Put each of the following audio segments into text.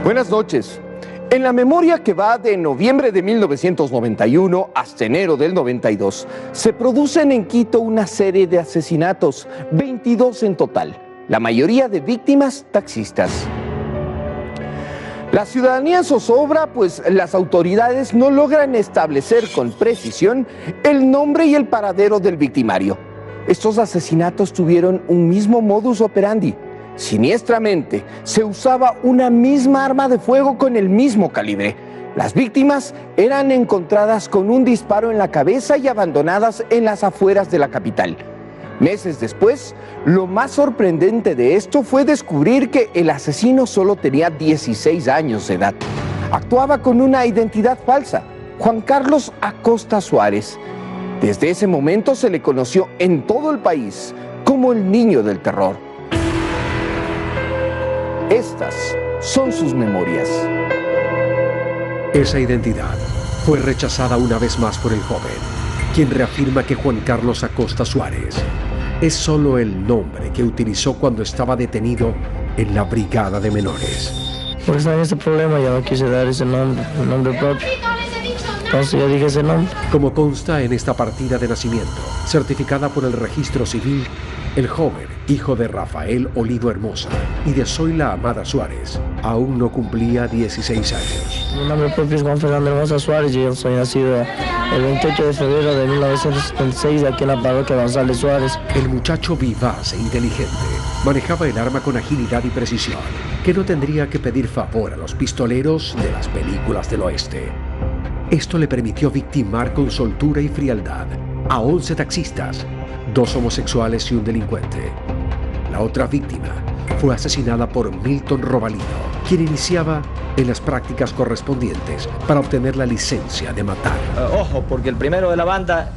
Buenas noches. En la memoria que va de noviembre de 1991 hasta enero del 92, se producen en Quito una serie de asesinatos, 22 en total, la mayoría de víctimas taxistas. La ciudadanía zozobra, pues las autoridades no logran establecer con precisión el nombre y el paradero del victimario. Estos asesinatos tuvieron un mismo modus operandi. Siniestramente, se usaba una misma arma de fuego con el mismo calibre. Las víctimas eran encontradas con un disparo en la cabeza y abandonadas en las afueras de la capital. Meses después, lo más sorprendente de esto fue descubrir que el asesino solo tenía 16 años de edad. Actuaba con una identidad falsa, Juan Carlos Acosta Suárez. Desde ese momento se le conoció en todo el país como el niño del terror. Estas son sus memorias. Esa identidad fue rechazada una vez más por el joven, quien reafirma que Juan Carlos Acosta Suárez es solo el nombre que utilizó cuando estaba detenido en la brigada de menores. Por estar en este problema ya no quise dar ese nombre, el nombre propio. Entonces ya dije ese nombre. Como consta en esta partida de nacimiento, certificada por el registro civil, el joven, hijo de Rafael Olivo Hermosa y de Zoila Amada Suárez, aún no cumplía 16 años. Mi nombre propio es Juan Fernando Hermosa Suárez y yo soy nacido el 28 de febrero de 1976 aquí en la parroquia González Suárez. El muchacho vivaz e inteligente manejaba el arma con agilidad y precisión, que no tendría que pedir favor a los pistoleros de las películas del oeste. Esto le permitió victimar con soltura y frialdad a 11 taxistas, 2 homosexuales y un delincuente. La otra víctima fue asesinada por Milton Robalino, quien iniciaba en las prácticas correspondientes para obtener la licencia de matar. Ojo, porque el primero de la banda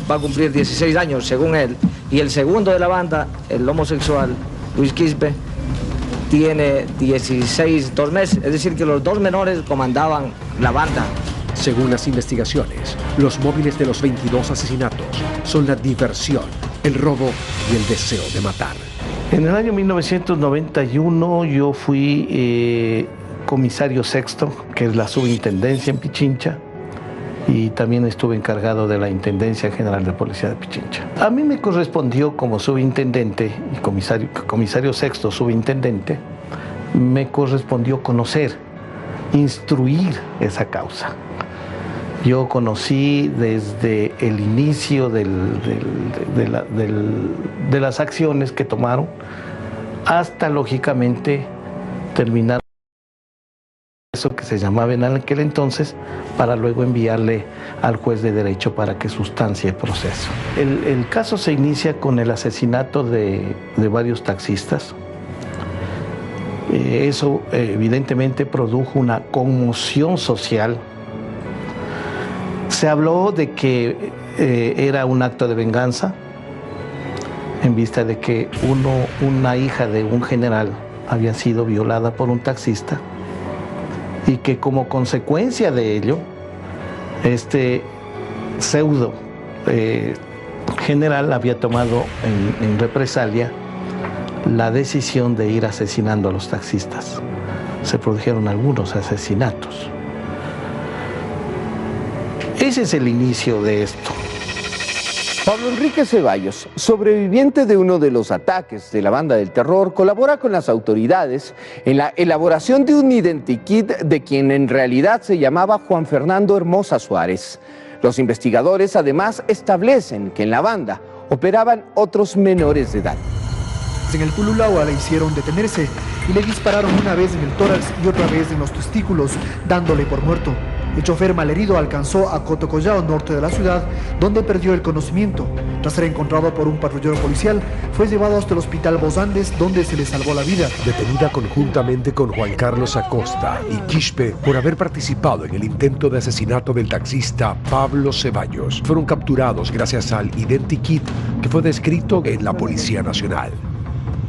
va a cumplir 16 años, según él, y el segundo de la banda, el homosexual, Luis Quispe, tiene 16, 2 meses, es decir, que los 2 menores comandaban la banda. Según las investigaciones, los móviles de los 22 asesinatos son la diversión, el robo y el deseo de matar. En el año 1991 yo fui comisario sexto, que es la subintendencia en Pichincha, y también estuve encargado de la Intendencia General de Policía de Pichincha. A mí me correspondió como subintendente y comisario sexto subintendente, me correspondió conocer, instruir esa causa. Yo conocí desde el inicio de las acciones que tomaron hasta, lógicamente, terminar eso que se llamaba en aquel entonces, para luego enviarle al juez de derecho para que sustancie el proceso. El caso se inicia con el asesinato de varios taxistas. Eso evidentemente produjo una conmoción social. Se habló de que era un acto de venganza en vista de que una hija de un general había sido violada por un taxista y que como consecuencia de ello, este pseudo general había tomado en represalia la decisión de ir asesinando a los taxistas. Se produjeron algunos asesinatos. Ese es el inicio de esto. Pablo Enrique Ceballos, sobreviviente de uno de los ataques de la banda del terror, colabora con las autoridades en la elaboración de un identikit de quien en realidad se llamaba Juan Fernando Hermosa Suárez. Los investigadores además establecen que en la banda operaban otros menores de edad. En el Pululahua le hicieron detenerse y le dispararon una vez en el tórax y otra vez en los testículos, dándole por muerto. El chofer malherido alcanzó a Cotocollao, norte de la ciudad, donde perdió el conocimiento. Tras ser encontrado por un patrullero policial, fue llevado hasta el hospital Bos Andes, donde se le salvó la vida. Detenida conjuntamente con Juan Carlos Acosta y Quispe por haber participado en el intento de asesinato del taxista Pablo Ceballos. Fueron capturados gracias al identikit que fue descrito en la Policía Nacional.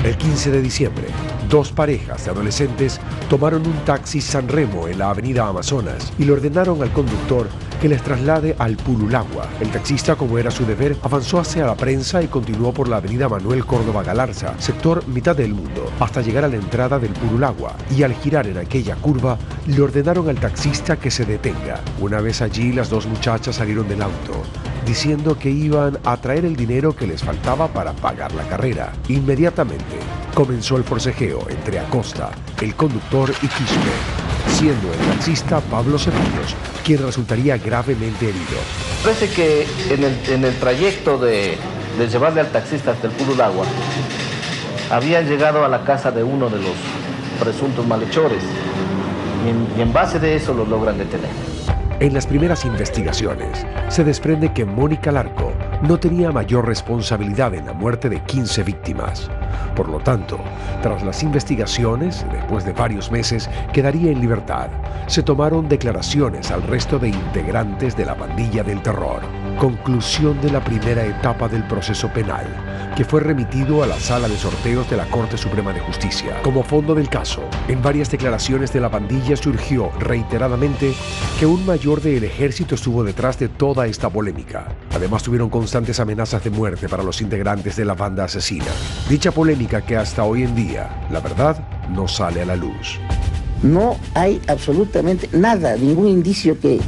El 15 de diciembre, 2 parejas de adolescentes tomaron un taxi San Remo en la avenida Amazonas y le ordenaron al conductor que les traslade al Pululagua. El taxista, como era su deber, avanzó hacia la prensa y continuó por la avenida Manuel Córdoba Galarza, sector Mitad del Mundo, hasta llegar a la entrada del Pululagua, y al girar en aquella curva, le ordenaron al taxista que se detenga. Una vez allí, las dos muchachas salieron del auto, diciendo que iban a traer el dinero que les faltaba para pagar la carrera. Inmediatamente comenzó el forcejeo entre Acosta, el conductor, y Quispe, siendo el taxista Pablo Ceballos quien resultaría gravemente herido. Parece que en el trayecto de llevarle al taxista hasta el Pululagua, habían llegado a la casa de uno de los presuntos malhechores y en base de eso los logran detener. En las primeras investigaciones se desprende que Mónica Larco no tenía mayor responsabilidad en la muerte de 15 víctimas. Por lo tanto, tras las investigaciones, después de varios meses, quedaría en libertad. Se tomaron declaraciones al resto de integrantes de la pandilla del terror. Conclusión de la primera etapa del proceso penal, que fue remitido a la Sala de Sorteos de la Corte Suprema de Justicia. Como fondo del caso, en varias declaraciones de la pandilla surgió reiteradamente que un mayor del ejército estuvo detrás de toda esta polémica. Además, tuvieron constantes amenazas de muerte para los integrantes de la banda asesina. Dicha polémica que hasta hoy en día, la verdad, no sale a la luz. No hay absolutamente nada, ningún indicio que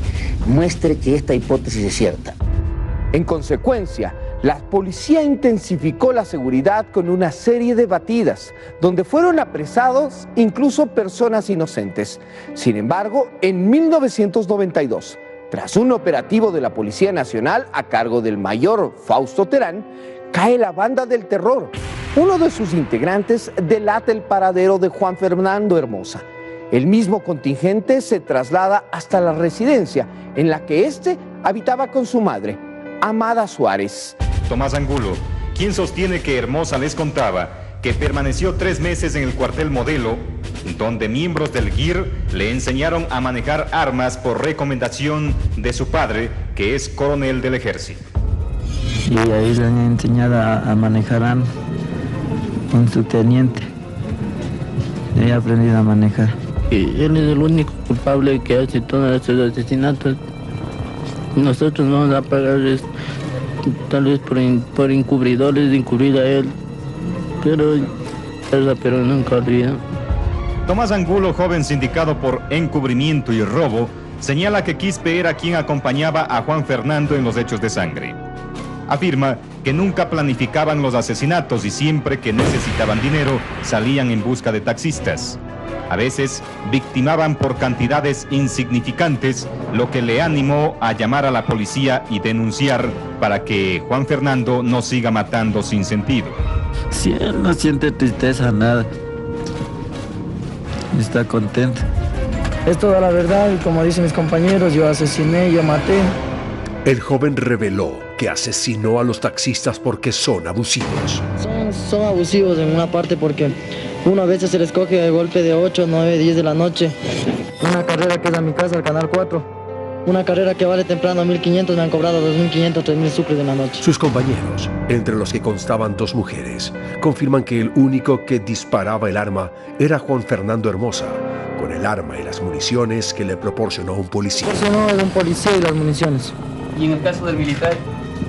muestre que esta hipótesis es cierta. En consecuencia, la policía intensificó la seguridad con una serie de batidas, donde fueron apresados incluso personas inocentes. Sin embargo, en 1992, tras un operativo de la Policía Nacional a cargo del mayor Fausto Terán, cae la banda del terror. Uno de sus integrantes delata el paradero de Juan Fernando Hermosa. El mismo contingente se traslada hasta la residencia en la que éste habitaba con su madre, Amada Suárez. Tomás Angulo, quien sostiene que Hermosa les contaba que permaneció 3 meses en el cuartel Modelo, donde miembros del GIR le enseñaron a manejar armas por recomendación de su padre, que es coronel del ejército. Y ahí le han enseñado a manejar armas con su teniente. Y he aprendido a manejar. Y él es el único culpable que hace todos estos asesinatos. Nosotros no vamos a pagar tal vez por encubridores, de encubrir a él, pero nunca olvida. Tomás Angulo, joven sindicado por encubrimiento y robo, señala que Quispe era quien acompañaba a Juan Fernando en los hechos de sangre. Afirma que nunca planificaban los asesinatos y siempre que necesitaban dinero salían en busca de taxistas. A veces victimaban por cantidades insignificantes, lo que le animó a llamar a la policía y denunciar para que Juan Fernando no siga matando sin sentido. Si él no siente tristeza, nada. Está contento. Es toda la verdad y como dicen mis compañeros, yo asesiné, yo maté. El joven reveló que asesinó a los taxistas porque son abusivos. Son abusivos en una parte porque uno a veces se les coge de golpe de 8, 9, 10 de la noche. Una carrera que es a mi casa, al Canal 4. Una carrera que vale temprano 1.500, me han cobrado 2.500, 3.000 sucres de la noche. Sus compañeros, entre los que constaban 2 mujeres, confirman que el único que disparaba el arma era Juan Fernando Hermosa, con el arma y las municiones que le proporcionó un policía. Proporcionó de un policía y las municiones. ¿Y en el caso del militar?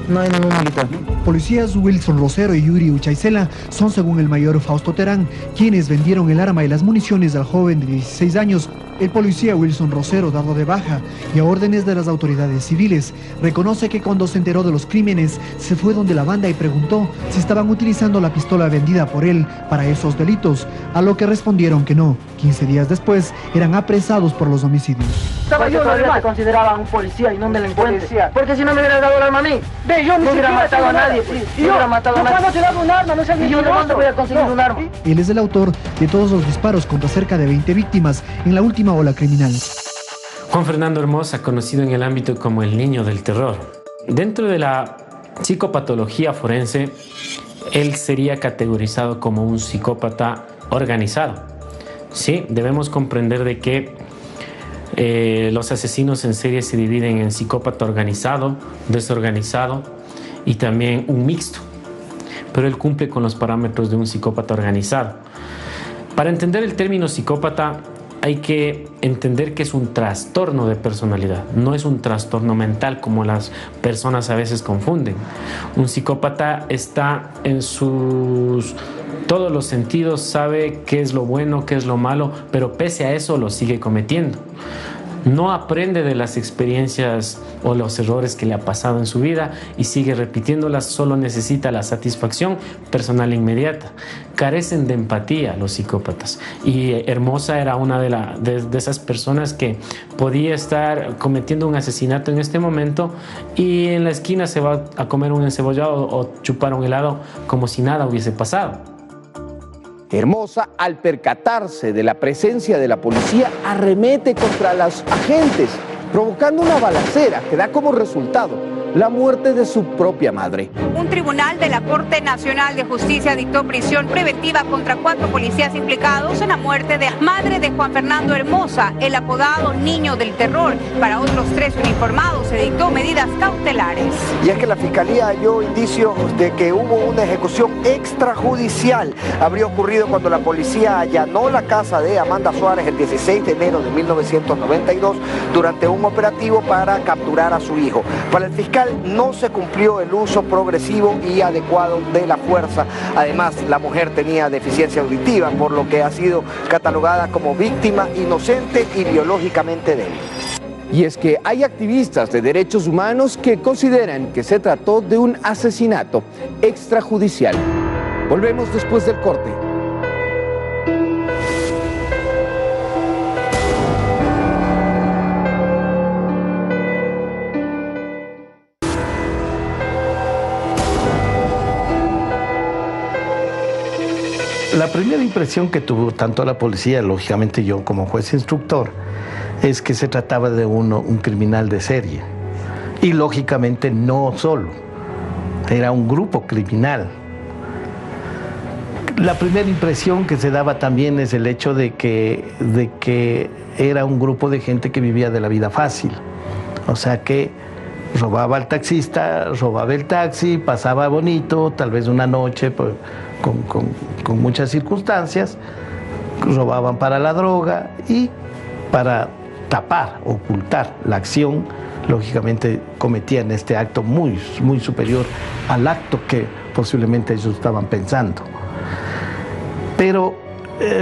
No hay ningún militar. Policías Wilson Rosero y Yuri Uchaicela son, según el mayor Fausto Terán, quienes vendieron el arma y las municiones al joven de 16 años. El policía Wilson Rosero, dado de baja y a órdenes de las autoridades civiles, reconoce que cuando se enteró de los crímenes, se fue donde la banda y preguntó si estaban utilizando la pistola vendida por él para esos delitos, a lo que respondieron que no. 15 días después, eran apresados por los homicidios. Estaba yo, todavía te consideraba un policía y no un delincuente. Porque si no me hubiera dado el arma a mí, yo no hubiera matado a nadie. No hubiera matado a nadie. ¿Cuándo te dado un arma? No sé, yo no voy a conseguir un arma. Él es el autor de todos los disparos contra cerca de 20 víctimas en la última ola criminal. Juan Fernando Hermosa, conocido en el ámbito como el niño del terror. Dentro de la psicopatología forense, él sería categorizado como un psicópata organizado. Sí, debemos comprender de que los asesinos en serie se dividen en psicópata organizado, desorganizado y también un mixto. Pero él cumple con los parámetros de un psicópata organizado. Para entender el término psicópata, hay que entender que es un trastorno de personalidad, no es un trastorno mental como las personas a veces confunden. Un psicópata está en todos los sentidos, sabe qué es lo bueno, qué es lo malo, pero pese a eso lo sigue cometiendo. No aprende de las experiencias o los errores que le ha pasado en su vida y sigue repitiéndolas, solo necesita la satisfacción personal inmediata. Carecen de empatía los psicópatas. Y Hermosa era una de esas personas que podía estar cometiendo un asesinato en este momento y en la esquina se va a comer un encebollado o chupar un helado como si nada hubiese pasado. Hermosa, al percatarse de la presencia de la policía, arremete contra los agentes, provocando una balacera que da como resultado la muerte de su propia madre. Un tribunal de la Corte Nacional de Justicia dictó prisión preventiva contra 4 policías implicados en la muerte de la madre de Juan Fernando Hermosa, el apodado Niño del Terror. Para otros 3 uniformados se dictó medidas cautelares. Y es que la Fiscalía halló indicios de que hubo una ejecución extrajudicial. Habría ocurrido cuando la policía allanó la casa de Amanda Suárez el 16 de enero de 1992 durante un operativo para capturar a su hijo. Para el fiscal no se cumplió el uso progresivo y adecuado de la fuerza. Además, la mujer tenía deficiencia auditiva, por lo que ha sido catalogada como víctima inocente y biológicamente débil. Y es que hay activistas de derechos humanos que consideran que se trató de un asesinato extrajudicial. Volvemos después del corte. La primera impresión que tuvo tanto la policía, lógicamente yo como juez instructor, es que se trataba de un criminal de serie. Y lógicamente no solo, era un grupo criminal. La primera impresión que se daba también es el hecho de que era un grupo de gente que vivía de la vida fácil. O sea que robaba al taxista, robaba el taxi, pasaba bonito, tal vez una noche pues, con muchas circunstancias, robaban para la droga y para tapar, ocultar la acción, lógicamente cometían este acto muy superior al acto que posiblemente ellos estaban pensando. Pero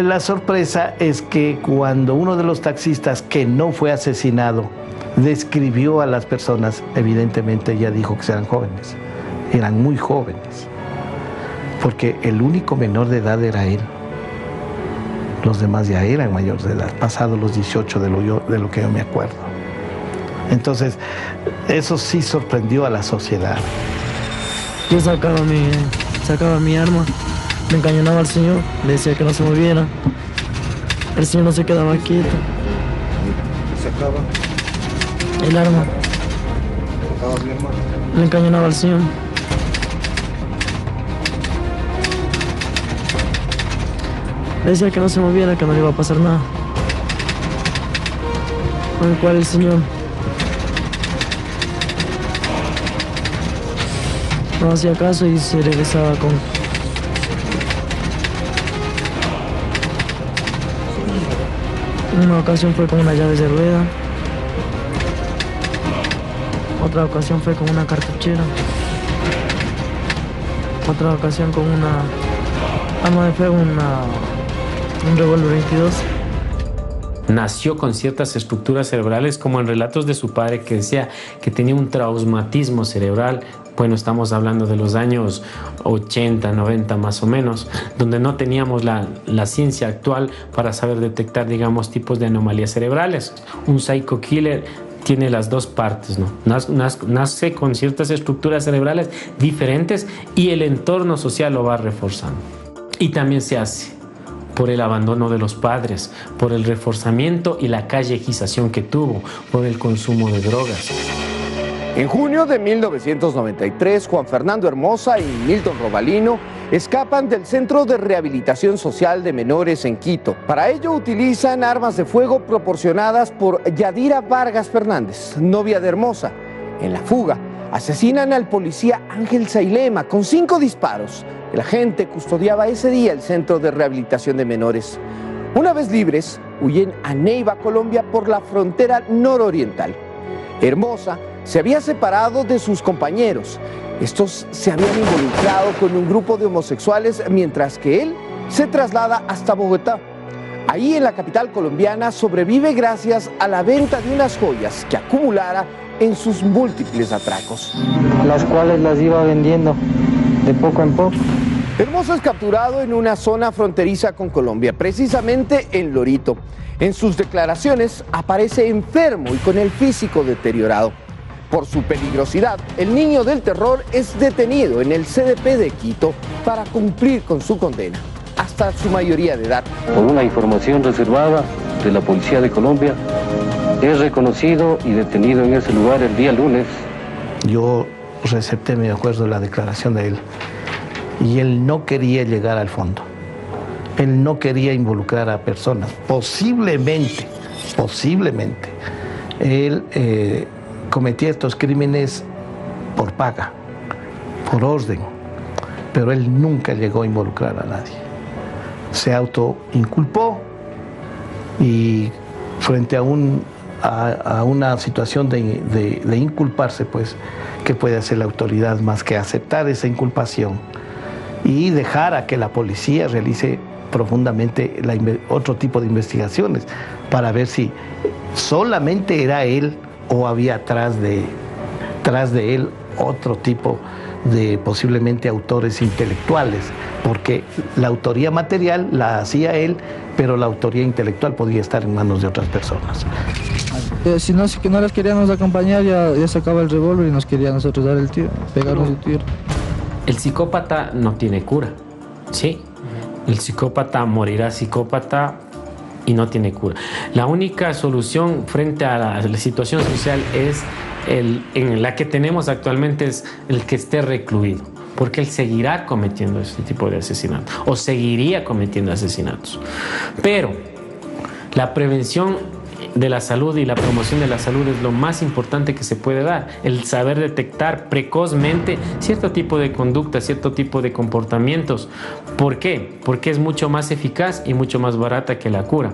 la sorpresa es que cuando uno de los taxistas que no fue asesinado describió a las personas, evidentemente ya dijo que eran jóvenes, eran muy jóvenes, porque el único menor de edad era él. Los demás ya eran mayores de edad, pasados los 18 de lo que yo me acuerdo. Entonces, eso sí sorprendió a la sociedad. Yo sacaba mi arma, me encañonaba al señor, le decía que no se moviera. El señor no se quedaba quieto. ¿Sacaba? El arma. ¿Sacaba mi arma? Le encañonaba al señor. Le decía que no se moviera, que no le iba a pasar nada. Con el cual el señor no hacía caso y se regresaba con... Una ocasión fue con unas llaves de rueda. Otra ocasión fue con una cartuchera. Otra ocasión con una arma de fuego, un revólver 22. Nació con ciertas estructuras cerebrales, como en relatos de su padre, que decía que tenía un traumatismo cerebral. Bueno, estamos hablando de los años 80, 90 más o menos, donde no teníamos la ciencia actual para saber detectar, digamos, tipos de anomalías cerebrales. Un psycho killer tiene las dos partes, ¿no? Nace con ciertas estructuras cerebrales diferentes y el entorno social lo va reforzando. Y también se hace por el abandono de los padres, por el reforzamiento y la callejización que tuvo, por el consumo de drogas. En junio de 1993, Juan Fernando Hermosa y Milton Robalino escapan del Centro de Rehabilitación Social de Menores en Quito. Para ello utilizan armas de fuego proporcionadas por Yadira Vargas Fernández, novia de Hermosa. En la fuga, asesinan al policía Ángel Sailema con 5 disparos. El agente custodiaba ese día el Centro de Rehabilitación de Menores. Una vez libres, huyen a Neiva, Colombia, por la frontera nororiental. Hermosa se había separado de sus compañeros. Estos se habían involucrado con un grupo de homosexuales, mientras que él se traslada hasta Bogotá. Ahí, en la capital colombiana, sobrevive gracias a la venta de unas joyas que acumulara en sus múltiples atracos, las cuales las iba vendiendo de poco en poco. Hermosa es capturado en una zona fronteriza con Colombia, precisamente en Lorito. En sus declaraciones aparece enfermo y con el físico deteriorado. Por su peligrosidad, el niño del terror es detenido en el CDP de Quito para cumplir con su condena, hasta su mayoría de edad. Por una información reservada de la Policía de Colombia, es reconocido y detenido en ese lugar el día lunes. Yo recepté, me acuerdo, la declaración de él. Y él no quería llegar al fondo. Él no quería involucrar a personas. Posiblemente, él cometía estos crímenes por paga, por orden. Pero él nunca llegó a involucrar a nadie. Se autoinculpó y frente a una situación de inculparse, pues, ¿qué puede hacer la autoridad más que aceptar esa inculpación y dejar a que la policía realice profundamente otro tipo de investigaciones para ver si solamente era él o había tras de él otro tipo de posiblemente autores intelectuales, porque la autoría material la hacía él, pero la autoría intelectual podía estar en manos de otras personas. Si no las queríamos acompañar, ya sacaba el revólver y nos quería a nosotros dar el tiro, pegarnos el tiro. El psicópata no tiene cura, ¿sí? El psicópata morirá psicópata y no tiene cura. La única solución frente a la situación social en la que tenemos actualmente es el que esté recluido, porque él seguirá cometiendo este tipo de asesinatos o seguiría cometiendo asesinatos. Pero la prevención de la salud y la promoción de la salud es lo más importante que se puede dar, el saber detectar precozmente cierto tipo de conductas, cierto tipo de comportamientos. ¿Por qué? Porque es mucho más eficaz y mucho más barata que la cura.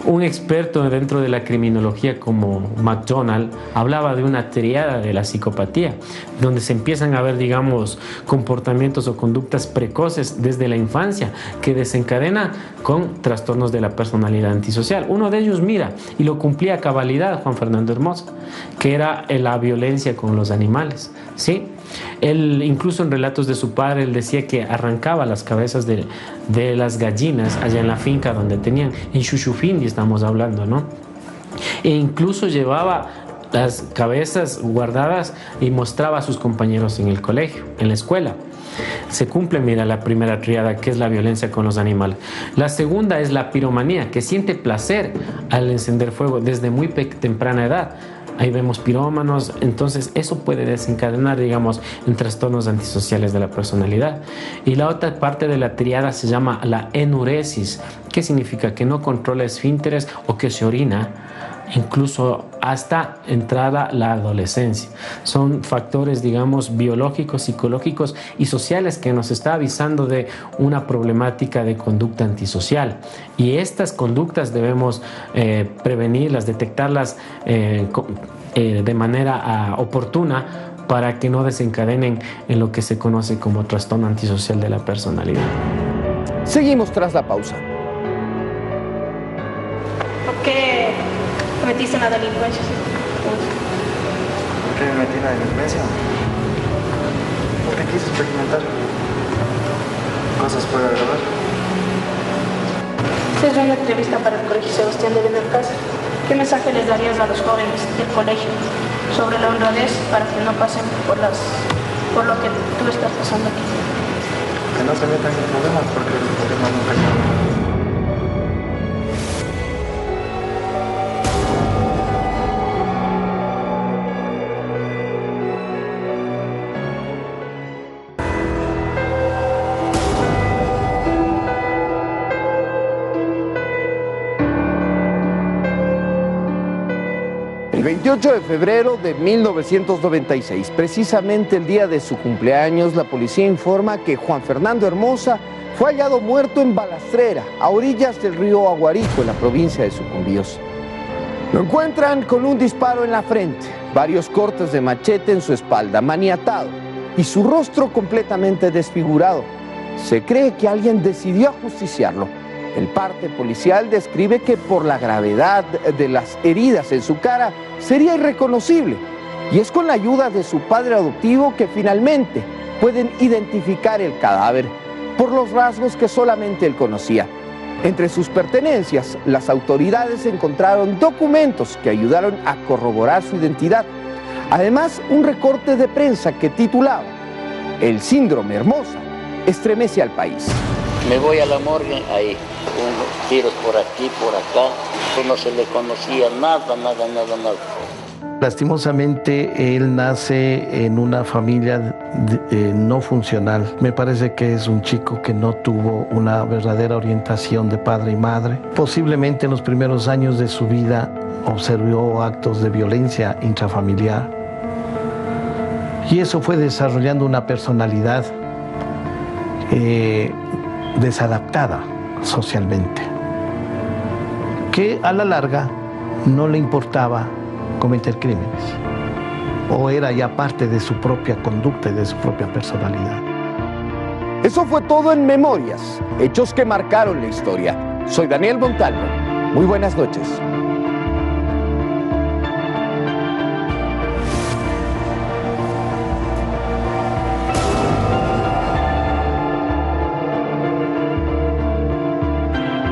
Un experto dentro de la criminología como McDonald hablaba de una triada de la psicopatía, donde se empiezan a ver, digamos, comportamientos o conductas precoces desde la infancia que desencadena con trastornos de la personalidad antisocial. Uno de ellos, mira, y lo cumplía a cabalidad Juan Fernando Hermosa, que era la violencia con los animales, ¿sí? Él, incluso en relatos de su padre, él decía que arrancaba las cabezas de las gallinas allá en la finca donde tenían, en Chuchufindi estamos hablando, ¿no? E incluso llevaba las cabezas guardadas y mostraba a sus compañeros en el colegio, en la escuela. Se cumple, mira, la primera tríada, que es la violencia con los animales. La segunda es la piromanía, que siente placer al encender fuego desde muy temprana edad. Ahí vemos pirómanos, entonces eso puede desencadenar, digamos, en trastornos antisociales de la personalidad. Y la otra parte de la triada se llama la enuresis, que significa que no controla esfínteres o que se orina, incluso hasta entrada la adolescencia. Son factores, digamos, biológicos, psicológicos y sociales que nos está avisando de una problemática de conducta antisocial. Y estas conductas debemos prevenirlas, detectarlas de manera oportuna para que no desencadenen en lo que se conoce como trastorno antisocial de la personalidad. Seguimos tras la pausa. ¿Por qué metiste en la delincuencia? ¿Por qué me metí en la delincuencia? Porque quise experimentar cosas fuera de grabar. Esta es una entrevista para el Colegio Sebastián de Belalcázar. ¿Qué mensaje les darías a los jóvenes del colegio sobre la honradez para que no pasen por lo que tú estás pasando aquí? Que no se metan en problemas, porque los problemas nunca llegan. 28 de febrero de 1996, precisamente el día de su cumpleaños, la policía informa que Juan Fernando Hermosa fue hallado muerto en Balastrera, a orillas del río Aguarico, en la provincia de Sucumbíos. Lo encuentran con un disparo en la frente, varios cortes de machete en su espalda, maniatado, y su rostro completamente desfigurado. Se cree que alguien decidió ajusticiarlo. El parte policial describe que por la gravedad de las heridas en su cara sería irreconocible, y es con la ayuda de su padre adoptivo que finalmente pueden identificar el cadáver por los rasgos que solamente él conocía. Entre sus pertenencias, las autoridades encontraron documentos que ayudaron a corroborar su identidad. Además, un recorte de prensa que titulaba "El síndrome Hermosa estremece al país". Me voy a la morgue, ahí, unos tiros por aquí, por acá, no se le conocía nada. Lastimosamente, él nace en una familia no funcional. Me parece que es un chico que no tuvo una verdadera orientación de padre y madre. Posiblemente en los primeros años de su vida observó actos de violencia intrafamiliar. Y eso fue desarrollando una personalidad desadaptada socialmente, que a la larga no le importaba cometer crímenes, o era ya parte de su propia conducta y de su propia personalidad. Eso fue todo en Memorias, hechos que marcaron la historia. Soy Daniel Montalvo. Muy buenas noches.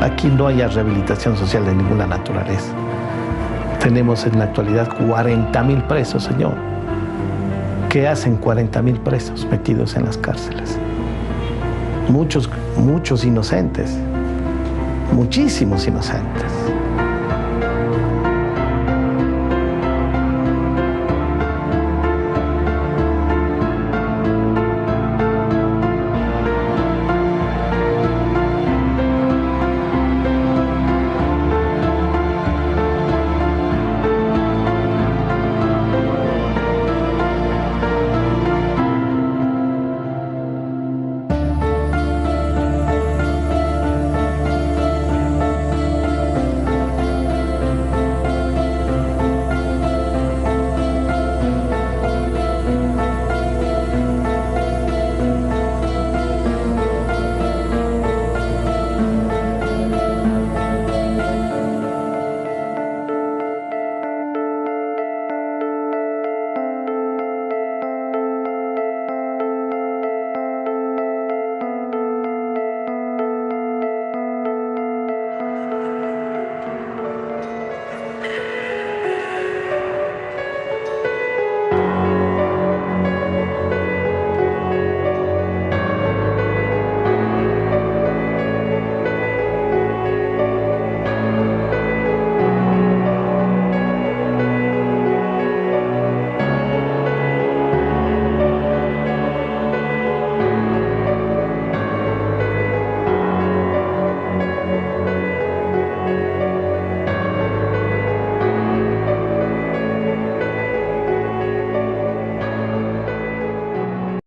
Aquí no hay rehabilitación social de ninguna naturaleza. Tenemos en la actualidad 40.000 presos, señor. ¿Qué hacen 40.000 presos metidos en las cárceles? Muchos inocentes, muchísimos inocentes.